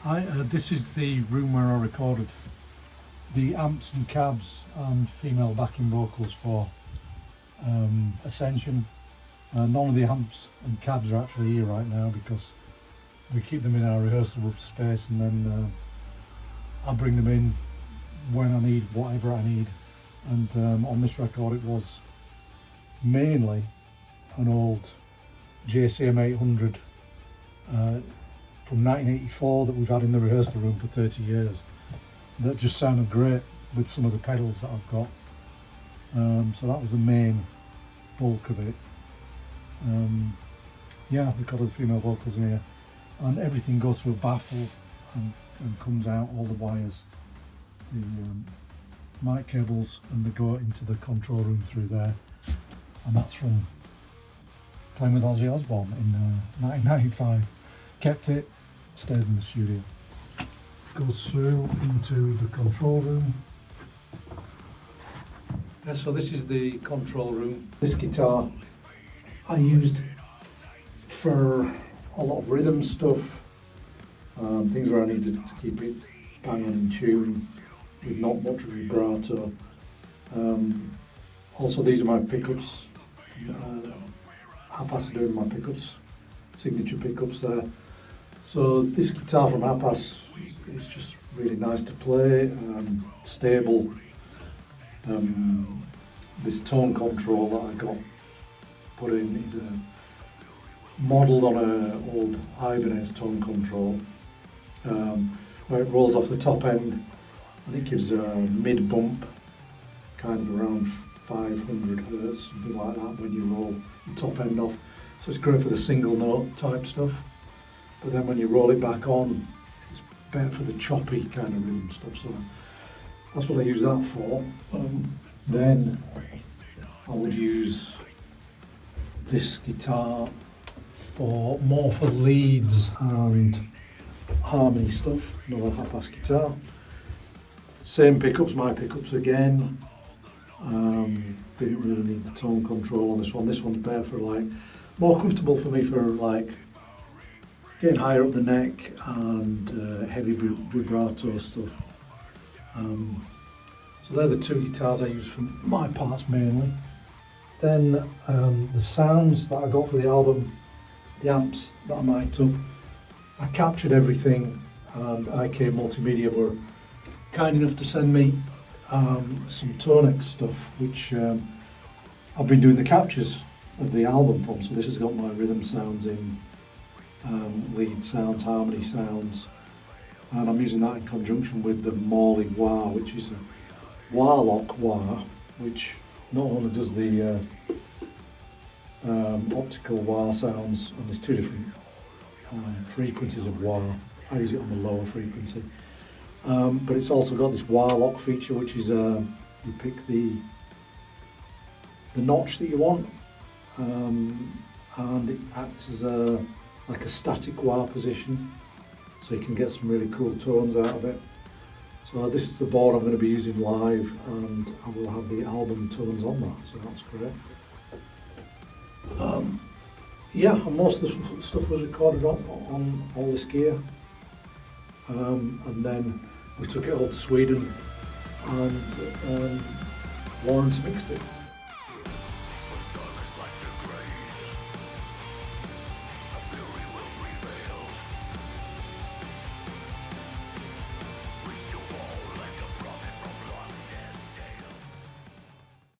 This is the room where I recorded the amps and cabs and female backing vocals for Ascension. None of the amps and cabs are actually here right now because we keep them in our rehearsal space, and then I bring them in when I need whatever I need. And on this record it was mainly an old JCM 800 from 1984 that we've had in the rehearsal room for 30 years. That just sounded great with some of the pedals that I've got. So that was the main bulk of it. Yeah, we've got the female vocals in here, and everything goes through a baffle and comes out, all the wires, the mic cables, and they go into the control room through there. And that's from playing with Ozzy Osbourne in 1995. Kept it, stayed in the studio. Goes through into the control room. Yeah, so this is the control room. This guitar I used for a lot of rhythm stuff, things where I needed to keep it banging in tune with not much vibrato. Also, these are my pickups. Hapas are doing my pickups, signature pickups there. So this guitar from Hapas is just really nice to play, stable. This tone control that I got put in is modelled on an old Ibanez tone control, where it rolls off the top end and it gives a mid bump, kind of around 500 hertz, something like that, when you roll the top end off. So it's great for the single note type stuff, but then when you roll it back on, it's better for the choppy kind of rhythm stuff. So that's what I use that for. Then I would use this guitar for more for leads and harmony stuff. Another Hapas guitar. Same pickups, my pickups again. Didn't really need the tone control on this one. This one's better for more comfortable for me for getting higher up the neck and heavy vibrato stuff. So they're the two guitars I use for my parts mainly. Then the sounds that I got for the album, the amps that I mic'd up, I captured everything, and IK Multimedia were kind enough to send me some Tonex stuff, which I've been doing the captures of the album from. So this has got my rhythm sounds in, lead sounds, harmony sounds, and I'm using that in conjunction with the Morley wah, which is a wah-lock wah, which not only does the optical wah sounds, and there's two different frequencies of wah. I use it on the lower frequency, but it's also got this wah-lock feature, which is you pick the notch that you want, and it acts as like a static wah position, so you can get some really cool tones out of it. So this is the board I'm going to be using live, and I will have the album tones on that, so that's great. Yeah, and most of the stuff was recorded on all this gear, and then we took it all to Sweden, and Lawrence mixed it.